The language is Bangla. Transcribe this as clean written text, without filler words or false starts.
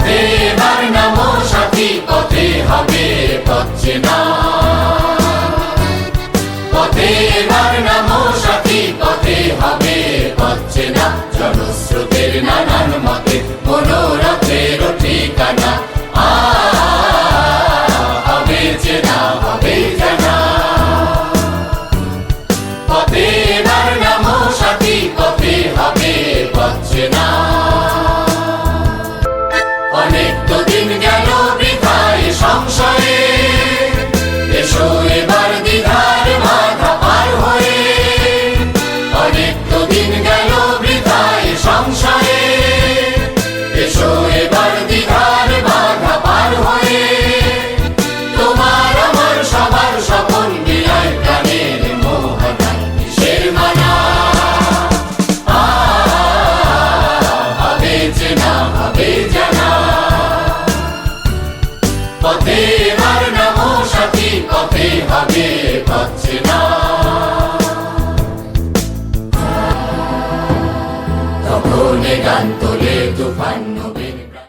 পথে এবার নামো সাথী, পথে হবে পথ চেনা। পথে এবার নামো সাথী, পথে হবে পথ চেনা। জনস্রোতের নানান মতে মনোরথের ঠিকানা। হবে চেনা, হবে জানা। পথে এবার নামো সাথী, পথে হবে পথ চেনা। অনেক তো দিন গেল বৃথায় সংশয়ে, এসো এবার দ্বিধার বাধা পার হয়ে। অনেক তো দিন গেল বৃথায় সংশয়ে, এসো এবার দ্বিধার বাধা পার হয়ে। তোমার আমার সবার স্বপন বিলায় প্রাণের মোহনায় কিসের মানা। হবে চেনা, হবে জানা। পথে এবার নামো সাথী, পথে হবে পথ চেনা। তখন গান তোলে তুফান